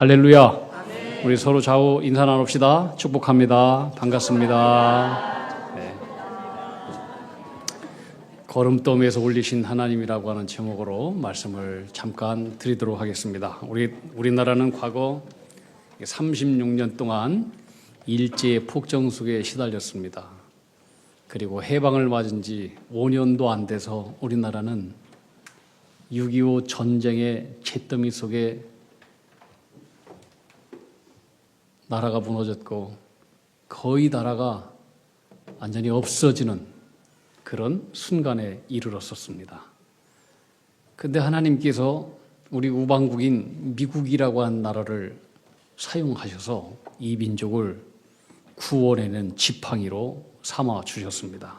할렐루야. 아멘. 우리 서로 좌우 인사 나눕시다. 축복합니다. 반갑습니다. 네. 거름더미에서 올리신 하나님이라고 하는 제목으로 말씀을 잠깐 드리도록 하겠습니다. 우리나라는 과거 36년 동안 일제의 폭정 속에 시달렸습니다. 그리고 해방을 맞은 지 5년도 안 돼서 우리나라는 6.25 전쟁의 잿더미 속에 나라가 무너졌고 거의 나라가 완전히 없어지는 그런 순간에 이르렀었습니다. 그런데 하나님께서 우리 우방국인 미국이라고 한 나라를 사용하셔서 이 민족을 구원해낸 지팡이로 삼아 주셨습니다.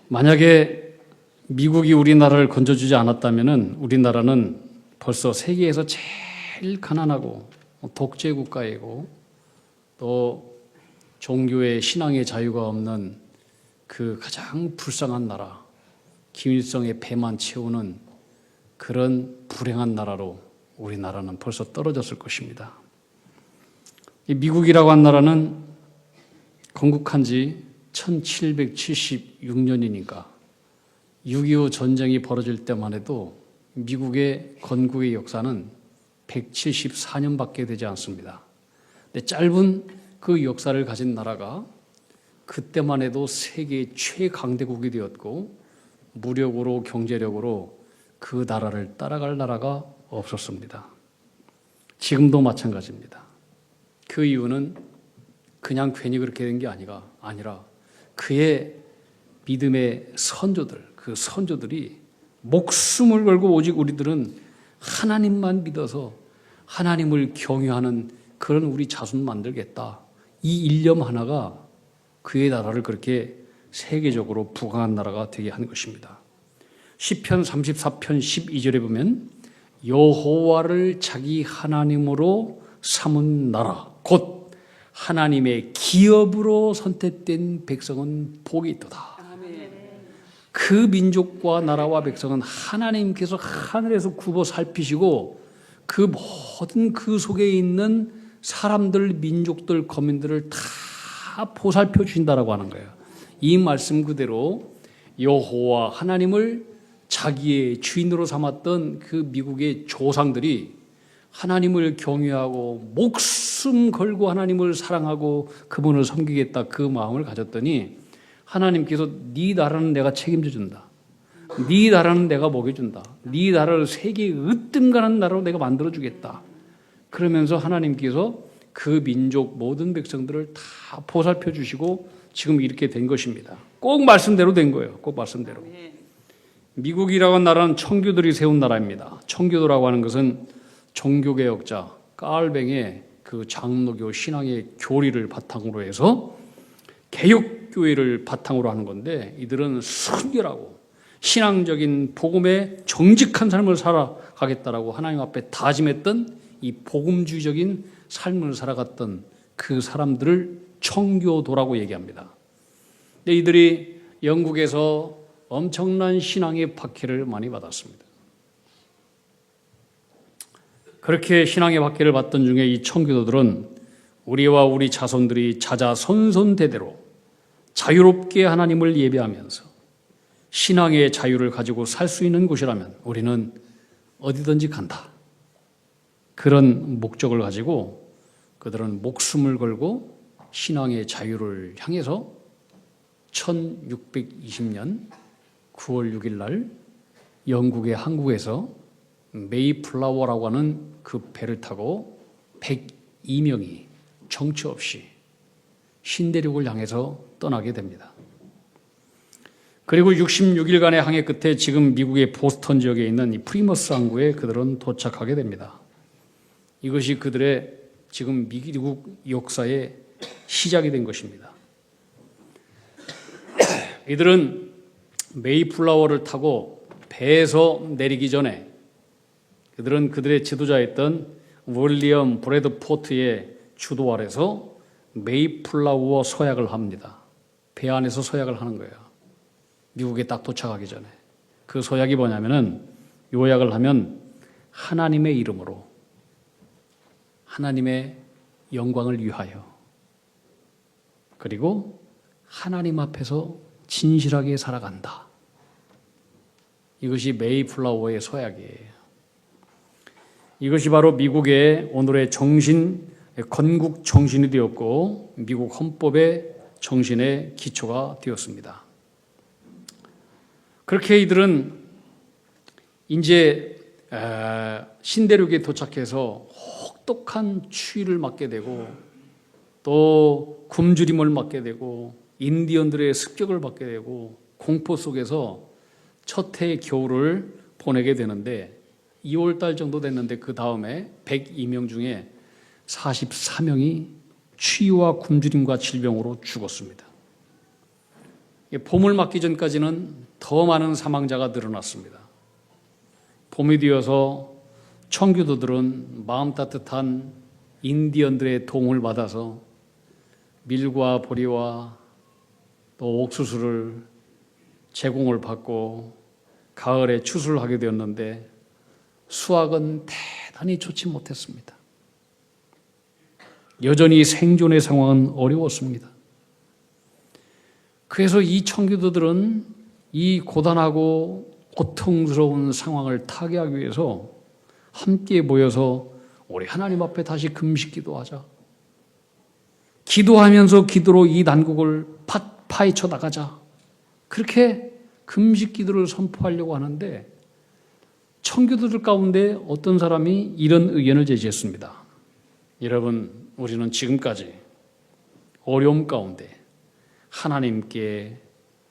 만약에 미국이 우리나라를 건져주지 않았다면 우리나라는 벌써 세계에서 제일 가난하고 독재 국가이고 또 종교의 신앙의 자유가 없는 그 가장 불쌍한 나라, 김일성의 배만 채우는 그런 불행한 나라로 우리나라는 벌써 떨어졌을 것입니다. 이 미국이라고 한 나라는 건국한 지 1776년이니까 6.25 전쟁이 벌어질 때만 해도 미국의 건국의 역사는 174년밖에 되지 않습니다. 근데 짧은 그 역사를 가진 나라가 그때만 해도 세계 최강대국이 되었고 무력으로 경제력으로 그 나라를 따라갈 나라가 없었습니다. 지금도 마찬가지입니다. 그 이유는 그냥 괜히 그렇게 된 게 아니라 그의 믿음의 선조들, 그 선조들이 목숨을 걸고 오직 우리들은 하나님만 믿어서 하나님을 경외하는 그런 우리 자손 만들겠다. 이 일념 하나가 그의 나라를 그렇게 세계적으로 부강한 나라가 되게 한 것입니다. 시편 34편 12절에 보면 여호와를 자기 하나님으로 삼은 나라 곧 하나님의 기업으로 선택된 백성은 복이 있도다. 그 민족과 나라와 백성은 하나님께서 하늘에서 굽어 살피시고 그 모든 그 속에 있는 사람들, 민족들, 거민들을 다 보살펴 주신다라고 하는 거예요. 이 말씀 그대로 여호와 하나님을 자기의 주인으로 삼았던 그 미국의 조상들이 하나님을 경외하고 목숨 걸고 하나님을 사랑하고 그분을 섬기겠다 그 마음을 가졌더니 하나님께서 네 나라는 내가 책임져 준다. 네 나라는 내가 먹여준다. 네 나라를 세계의 으뜸가는 나라로 내가 만들어주겠다. 그러면서 하나님께서 그 민족 모든 백성들을 다 보살펴 주시고 지금 이렇게 된 것입니다. 꼭 말씀대로 된 거예요. 꼭 말씀대로. 미국이라고 하는 나라는 청교도들이 세운 나라입니다. 청교도라고 하는 것은 종교개혁자 깔뱅의 그 장로교 신앙의 교리를 바탕으로 해서 개혁교회를 바탕으로 하는 건데 이들은 순결하고 신앙적인 복음에 정직한 삶을 살아가겠다라고 하나님 앞에 다짐했던 이 복음주의적인 삶을 살아갔던 그 사람들을 청교도라고 얘기합니다. 근데 이들이 영국에서 엄청난 신앙의 박해를 많이 받았습니다. 그렇게 신앙의 박해를 받던 중에 이 청교도들은 우리와 우리 자손들이 자자손손대대로 자유롭게 하나님을 예배하면서 신앙의 자유를 가지고 살 수 있는 곳이라면 우리는 어디든지 간다. 그런 목적을 가지고 그들은 목숨을 걸고 신앙의 자유를 향해서 1620년 9월 6일 날 영국의 항구에서 메이플라워라고 하는 그 배를 타고 102명이 정처 없이 신대륙을 향해서 떠나게 됩니다. 그리고 66일간의 항해 끝에 지금 미국의 보스턴 지역에 있는 이 프리머스 항구에 그들은 도착하게 됩니다. 이것이 그들의 지금 미국 역사의 시작이 된 것입니다. 이들은 메이플라워를 타고 배에서 내리기 전에 그들은 그들의 지도자였던 윌리엄 브래드포트의 주도 아래서 메이플라워 서약을 합니다. 배 안에서 서약을 하는 거예요. 미국에 딱 도착하기 전에. 그 서약이 뭐냐면은 요약을 하면 하나님의 이름으로 하나님의 영광을 위하여 그리고 하나님 앞에서 진실하게 살아간다. 이것이 메이플라워의 서약이에요. 이것이 바로 미국의 오늘의 건국 정신이 되었고 미국 헌법의 정신의 기초가 되었습니다. 그렇게 이들은 이제 신대륙에 도착해서 혹독한 추위를 맞게 되고 또 굶주림을 맞게 되고 인디언들의 습격을 받게 되고 공포 속에서 첫 해의 겨울을 보내게 되는데 2월 달 정도 됐는데 그 다음에 102명 중에 44명이 추위와 굶주림과 질병으로 죽었습니다. 봄을 맞기 전까지는 더 많은 사망자가 늘어났습니다. 봄이 되어서 청교도들은 마음 따뜻한 인디언들의 도움을 받아서 밀과 보리와 또 옥수수를 제공을 받고 가을에 추수를 하게 되었는데 수확은 대단히 좋지 못했습니다. 여전히 생존의 상황은 어려웠습니다. 그래서 이 청교도들은 이 고단하고 고통스러운 상황을 타개하기 위해서 함께 모여서 우리 하나님 앞에 다시 금식 기도하자. 기도하면서 기도로 이 난국을 파헤쳐 나가자. 그렇게 금식 기도를 선포하려고 하는데 청교도들 가운데 어떤 사람이 이런 의견을 제시했습니다. 여러분, 우리는 지금까지 어려움 가운데 하나님께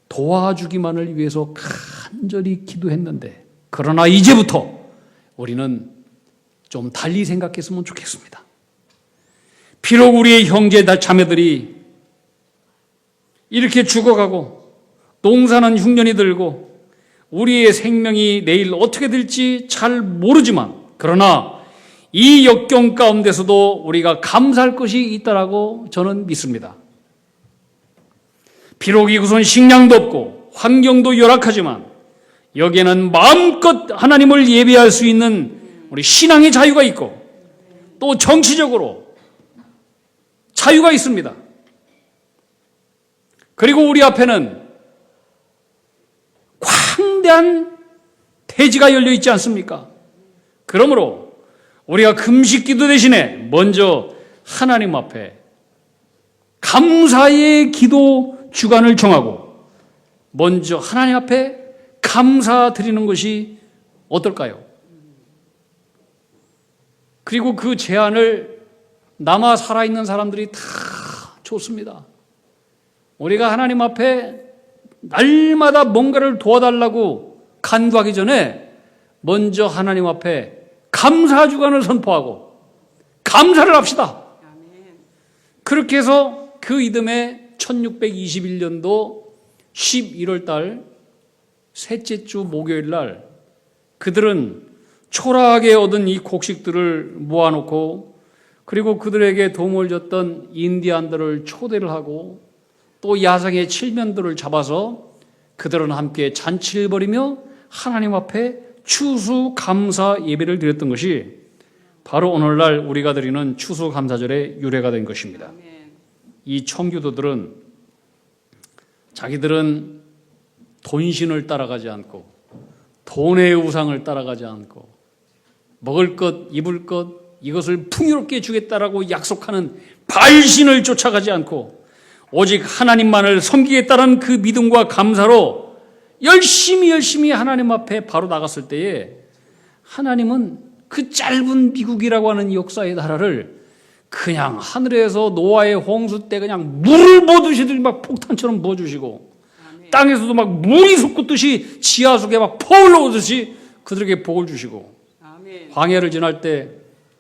도와주기만을 위해서 간절히 기도했는데 그러나 이제부터 우리는 좀 달리 생각했으면 좋겠습니다. 비록 우리의 형제 자매들이 이렇게 죽어가고 농사는 흉년이 들고 우리의 생명이 내일 어떻게 될지 잘 모르지만 그러나 이 역경 가운데서도 우리가 감사할 것이 있다라고 저는 믿습니다. 비록 이곳은 식량도 없고 환경도 열악하지만 여기에는 마음껏 하나님을 예배할 수 있는 우리 신앙의 자유가 있고 또 정치적으로 자유가 있습니다. 그리고 우리 앞에는 광대한 대지가 열려 있지 않습니까? 그러므로 우리가 금식 기도 대신에 먼저 하나님 앞에 감사의 기도 주간을 정하고 먼저 하나님 앞에 감사드리는 것이 어떨까요? 그리고 그 제안을 남아 살아있는 사람들이 다 좋습니다. 우리가 하나님 앞에 날마다 뭔가를 도와달라고 간구하기 전에 먼저 하나님 앞에 감사 주간을 선포하고 감사를 합시다. 그렇게 해서 그 이듬해 1621년도 11월 달 셋째 주 목요일 날 그들은 초라하게 얻은 이 곡식들을 모아놓고 그리고 그들에게 도움을 줬던 인디안들을 초대를 하고 또 야상의 칠면들을 잡아서 그들은 함께 잔치를 벌이며 하나님 앞에 추수 감사 예배를 드렸던 것이 바로 오늘날 우리가 드리는 추수 감사절의 유래가 된 것입니다. 이 청교도들은 자기들은 돈신을 따라가지 않고 돈의 우상을 따라가지 않고 먹을 것, 입을 것 이것을 풍요롭게 주겠다라고 약속하는 바알신을 쫓아가지 않고 오직 하나님만을 섬기겠다는 그 믿음과 감사로 열심히 하나님 앞에 바로 나갔을 때에 하나님은 그 짧은 미국이라고 하는 역사의 나라를 그냥 하늘에서 노아의 홍수 때 그냥 물을 부어주시듯이 막 폭탄처럼 부어주시고 땅에서도 막 물이 솟구듯이 지하 속에 막 퍼올라오듯이 그들에게 복을 주시고 광야를 지날 때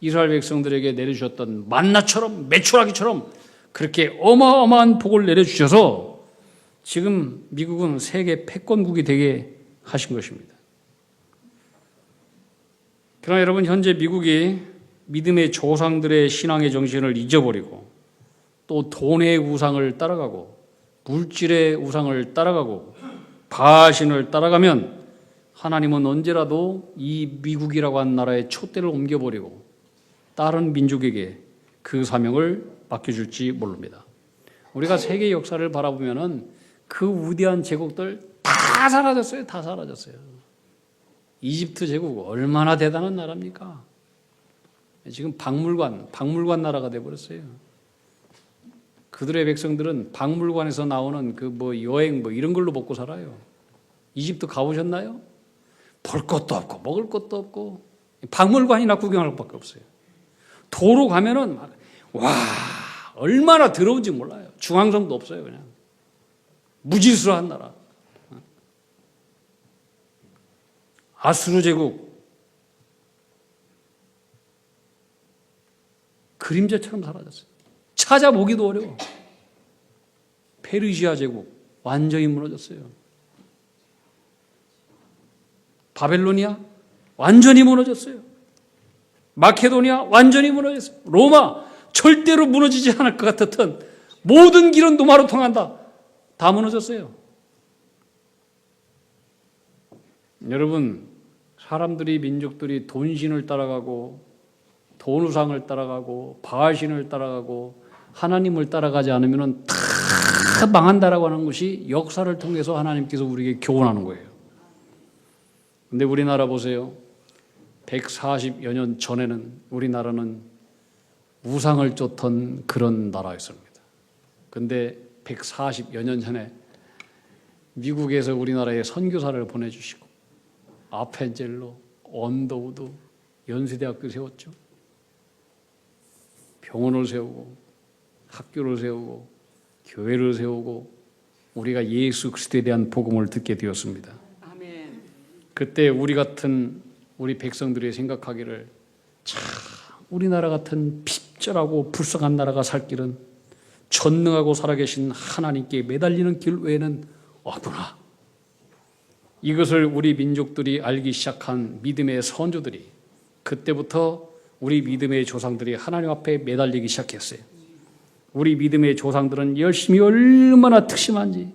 이스라엘 백성들에게 내려주셨던 만나처럼 메추라기처럼 그렇게 어마어마한 복을 내려주셔서 지금 미국은 세계 패권국이 되게 하신 것입니다. 그러나 여러분 현재 미국이 믿음의 조상들의 신앙의 정신을 잊어버리고 또 돈의 우상을 따라가고 물질의 우상을 따라가고 바알신을 따라가면 하나님은 언제라도 이 미국이라고 하는 나라의 촛대를 옮겨버리고 다른 민족에게 그 사명을 맡겨줄지 모릅니다. 우리가 세계 역사를 바라보면은 그 위대한 제국들 다 사라졌어요. 다 사라졌어요. 이집트 제국 얼마나 대단한 나라입니까? 지금 박물관 나라가 돼버렸어요. 그들의 백성들은 박물관에서 나오는 그 여행 이런 걸로 먹고 살아요. 이집트 가보셨나요? 볼 것도 없고 먹을 것도 없고 박물관이나 구경할 것밖에 없어요. 도로 가면은 와 얼마나 더러운지 몰라요. 중앙성도 없어요. 그냥 무질서한 나라. 아수르 제국 그림자처럼 사라졌어요. 찾아보기도 어려워. 페르시아 제국 완전히 무너졌어요. 바벨로니아 완전히 무너졌어요. 마케도니아 완전히 무너졌어요. 로마 절대로 무너지지 않을 것 같았던 모든 길은 노마로 통한다. 다 무너졌어요. 여러분, 사람들이 민족들이 돈신을 따라가고 돈우상을 따라가고 바알신을 따라가고 하나님을 따라가지 않으면 다 망한다라고 하는 것이 역사를 통해서 하나님께서 우리에게 교훈하는 거예요. 근데 우리나라 보세요. 140여 년 전에는 우리나라는 우상을 쫓던 그런 나라였습니다. 근데 140여 년 전에 미국에서 우리나라에 선교사를 보내주시고 아펜젤로, 언더우드, 연세대학교 세웠죠. 병원을 세우고 학교를 세우고 교회를 세우고 우리가 예수 그리스도에 대한 복음을 듣게 되었습니다. 아멘. 그때 우리 백성들이 생각하기를 참 우리나라 같은 핍절하고 불쌍한 나라가 살 길은 전능하고 살아계신 하나님께 매달리는 길 외에는 없구나. 이것을 우리 민족들이 알기 시작한 믿음의 선조들이 그때부터 우리 믿음의 조상들이 하나님 앞에 매달리기 시작했어요. 우리 믿음의 조상들은 열심히 얼마나 특심한지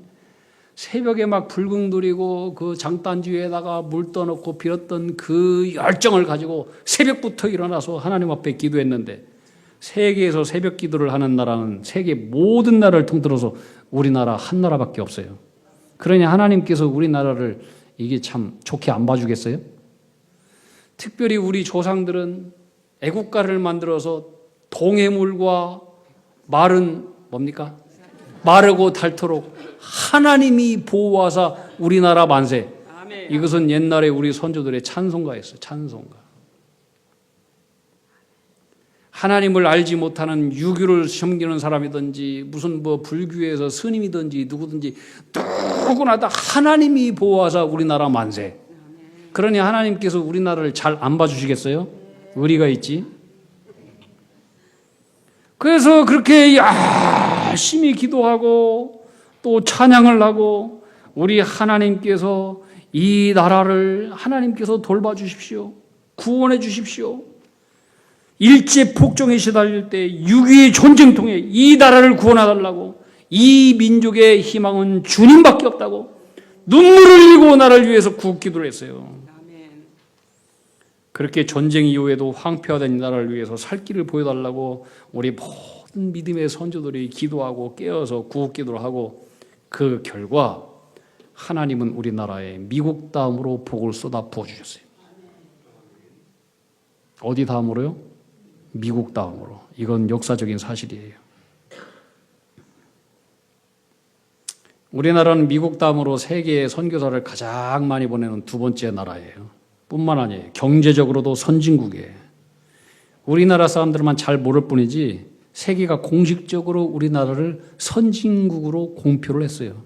새벽에 막 불궁 들이고 그 장단지 위에다가 물 떠놓고 빌었던 그 열정을 가지고 새벽부터 일어나서 하나님 앞에 기도했는데 세계에서 새벽 기도를 하는 나라는 세계 모든 나라를 통틀어서 우리나라 한 나라밖에 없어요. 그러니 하나님께서 우리나라를 이게 참 좋게 안 봐주겠어요? 특별히 우리 조상들은 애국가를 만들어서 동해물과 말은 뭡니까? 마르고 닳도록 하나님이 보호하사 우리나라 만세. 이것은 옛날에 우리 선조들의 찬송가였어요. 찬송가. 하나님을 알지 못하는 유교를 섬기는 사람이든지 무슨 불교에서 스님이든지 누구든지 누구나 다 하나님이 보호하사 우리나라 만세. 그러니 하나님께서 우리나라를 잘 안 봐주시겠어요? 의리가 있지. 그래서 그렇게 열심히 기도하고 또 찬양을 하고 우리 하나님께서 이 나라를 하나님께서 돌봐주십시오. 구원해 주십시오. 일제 폭정에 시달릴 때 6.25 전쟁 통해 이 나라를 구원해달라고 이 민족의 희망은 주님밖에 없다고 눈물을 흘리고 나라를 위해서 구기도를 했어요. 그렇게 전쟁 이후에도 황폐화된 이 나라를 위해서 살 길을 보여달라고 우리 모든 믿음의 선조들이 기도하고 깨어서 구국기도를 하고 그 결과 하나님은 우리나라에 미국 다음으로 복을 쏟아 부어주셨어요. 어디 다음으로요? 미국 다음으로. 이건 역사적인 사실이에요. 우리나라는 미국 다음으로 세계에 선교사를 가장 많이 보내는 두 번째 나라예요. 뿐만 아니에요. 경제적으로도 선진국이에요. 우리나라 사람들만 잘 모를 뿐이지 세계가 공식적으로 우리나라를 선진국으로 공표를 했어요.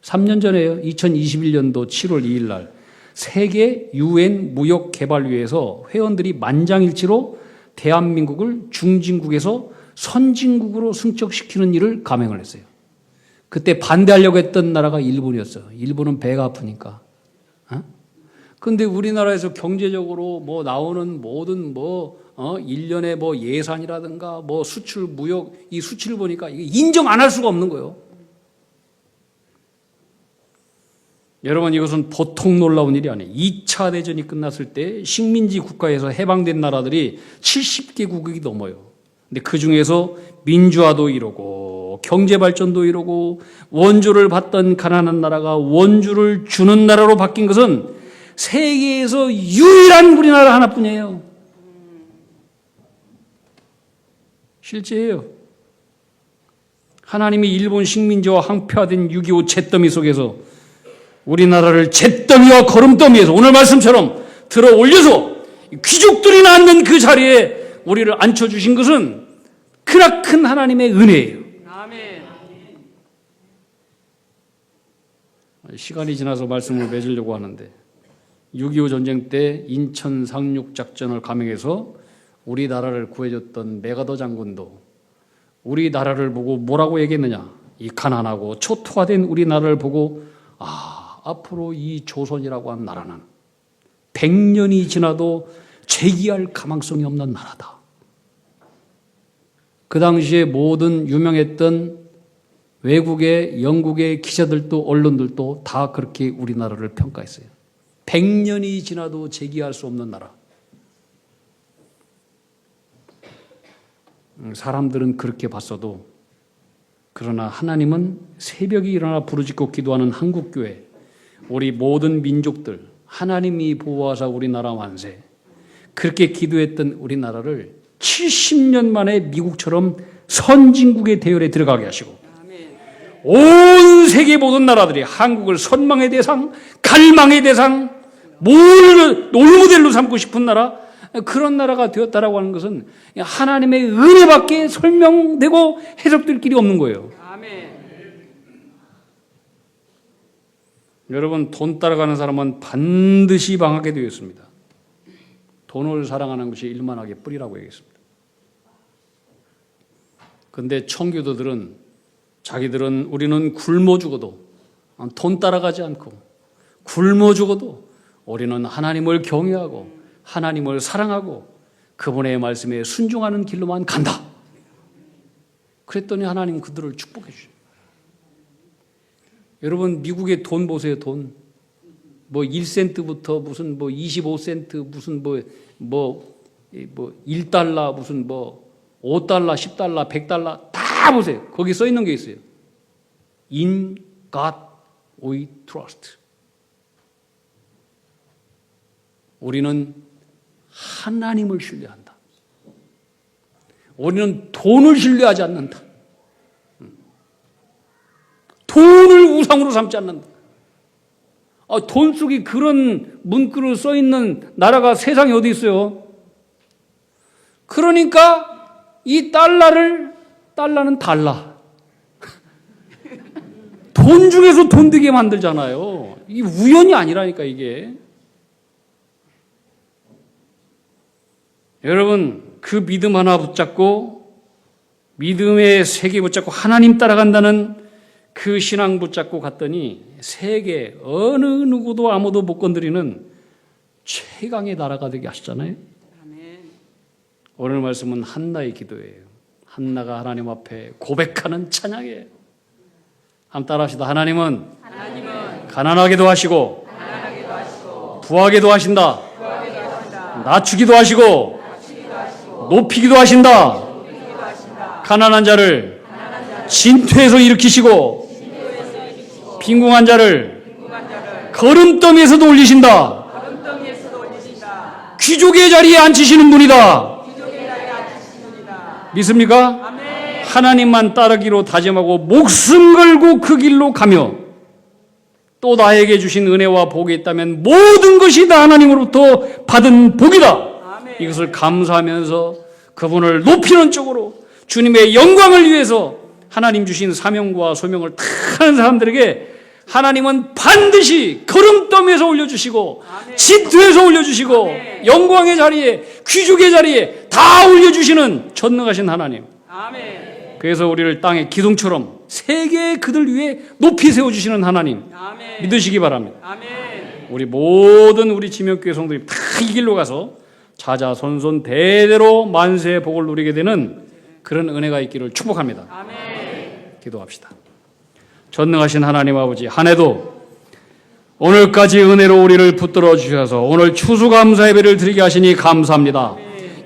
3년 전에요. 2021년도 7월 2일 날 세계 UN 무역개발위에서 회원들이 만장일치로 대한민국을 중진국에서 선진국으로 승격시키는 일을 감행을 했어요. 그때 반대하려고 했던 나라가 일본이었어요. 일본은 배가 아프니까. 근데 우리나라에서 경제적으로 나오는 모든 1년의 예산이라든가 수출, 무역, 이 수치를 보니까 이게 인정 안 할 수가 없는 거예요. 여러분, 이것은 보통 놀라운 일이 아니에요. 2차 대전이 끝났을 때 식민지 국가에서 해방된 나라들이 70개국이 넘어요. 근데 그 중에서 민주화도 이루고 경제 발전도 이루고 원조를 받던 가난한 나라가 원주를 주는 나라로 바뀐 것은 세계에서 유일한 우리나라 하나뿐이에요. 실제예요. 하나님이 일본 식민지와 항폐화된 6.25 잿더미 속에서 우리나라를 잿더미와 거름더미에서 오늘 말씀처럼 들어 올려서 귀족들이 낳는 그 자리에 우리를 앉혀주신 것은 크나큰 하나님의 은혜예요. 아멘. 시간이 지나서 말씀을 맺으려고 하는데 6.25 전쟁 때 인천 상륙작전을 감행해서 우리나라를 구해줬던 메가더 장군도 우리나라를 보고 뭐라고 얘기했느냐. 이 가난하고 초토화된 우리나라를 보고 앞으로 이 조선이라고 하는 나라는 100년이 지나도 재기할 가망성이 없는 나라다. 그 당시에 모든 유명했던 외국의 영국의 기자들도 언론들도 다 그렇게 우리나라를 평가했어요. 100년이 지나도 재기할 수 없는 나라. 사람들은 그렇게 봤어도 그러나 하나님은 새벽에 일어나 부르짖고 기도하는 한국교회, 우리 모든 민족들, 하나님이 보호하사 우리나라 완세, 그렇게 기도했던 우리나라를 70년 만에 미국처럼 선진국의 대열에 들어가게 하시고 온 세계 모든 나라들이 한국을 선망의 대상, 갈망의 대상, 롤모델로 삼고 싶은 나라, 그런 나라가 되었다라고 하는 것은 하나님의 은혜밖에 설명되고 해석될 길이 없는 거예요. 아멘. 여러분, 돈 따라가는 사람은 반드시 망하게 되어 있습니다. 돈을 사랑하는 것이 일만하게 뿌리라고 얘기했습니다. 그런데 청교도들은 자기들은 우리는 굶어 죽어도 돈 따라가지 않고 굶어 죽어도 우리는 하나님을 경외하고 하나님을 사랑하고 그분의 말씀에 순종하는 길로만 간다. 그랬더니 하나님 그들을 축복해 주셔요. 여러분, 미국의 돈 보세요. 돈. 뭐 1센트부터 무슨 뭐 25센트 무슨 뭐 1달러 무슨 뭐 5달러, 10달러, 100달러 다 보세요. 거기 써 있는 게 있어요. In God we trust. 우리는 하나님을 신뢰한다. 우리는 돈을 신뢰하지 않는다. 돈을 우상으로 삼지 않는다. 돈 속에 그런 문구로 써 있는 나라가 세상에 어디 있어요? 그러니까 이 달러는 달러. 돈 중에서 돈 되게 만들잖아요. 이게 우연이 아니라니까 이게. 여러분, 그 믿음 하나 붙잡고 믿음의 세계 붙잡고 하나님 따라간다는 그 신앙 붙잡고 갔더니 세계 어느 누구도 아무도 못 건드리는 최강의 나라가 되게 하시잖아요. 아멘. 오늘 말씀은 한나의 기도예요. 한나가 하나님 앞에 고백하는 찬양이에요. 한번 따라합시다. 하나님은 가난하게도 하시고 부하게도 하신다. 낮추기도 하시고 높이기도 하신다. 가난한 자를 진퇴에서 일으키시고 빈궁한 자를 거름더미에서도 올리신다. 귀족의 자리에 앉히시는 분이다. 믿습니까? 하나님만 따르기로 다짐하고 목숨 걸고 그 길로 가며 또 나에게 주신 은혜와 복이 있다면 모든 것이 다 하나님으로부터 받은 복이다. 이것을 감사하면서 그분을 높이는 쪽으로 주님의 영광을 위해서 하나님 주신 사명과 소명을 다 하는 사람들에게 하나님은 반드시 거름더미에서 올려주시고 진토에서 올려주시고 영광의 자리에 귀족의 자리에 다 올려주시는 전능하신 하나님. 아멘. 그래서 우리를 땅의 기둥처럼 세계의 그들 위에 높이 세워주시는 하나님. 아멘. 믿으시기 바랍니다. 아멘. 우리 모든 우리 지명교회 성도들이 다 이 길로 가서 자자손손 대대로 만세의 복을 누리게 되는 그런 은혜가 있기를 축복합니다. 아멘. 기도합시다. 전능하신 하나님 아버지, 한 해도 오늘까지 은혜로 우리를 붙들어 주셔서 오늘 추수감사 예배를 드리게 하시니 감사합니다.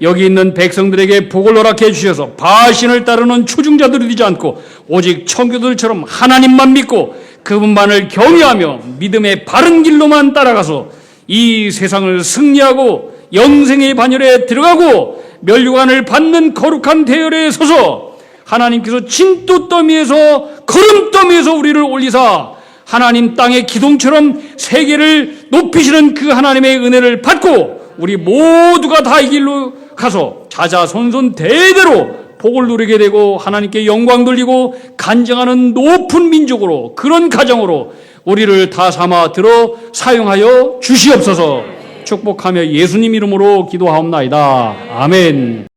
여기 있는 백성들에게 복을 허락해 주셔서 바신을 따르는 추중자들이 되지 않고 오직 청교들처럼 하나님만 믿고 그분만을 경외하며 믿음의 바른 길로만 따라가서 이 세상을 승리하고 영생의 반열에 들어가고 멸류관을 받는 거룩한 대열에 서서 하나님께서 진또더미에서 거름더미에서 우리를 올리사 하나님 땅의 기둥처럼 세계를 높이시는 그 하나님의 은혜를 받고 우리 모두가 다 이 길로 가서 자자손손 대대로 복을 누리게 되고 하나님께 영광 돌리고 간증하는 높은 민족으로 그런 가정으로 우리를 다 삼아 들어 사용하여 주시옵소서. 축복하며 예수님 이름으로 기도하옵나이다. 아멘.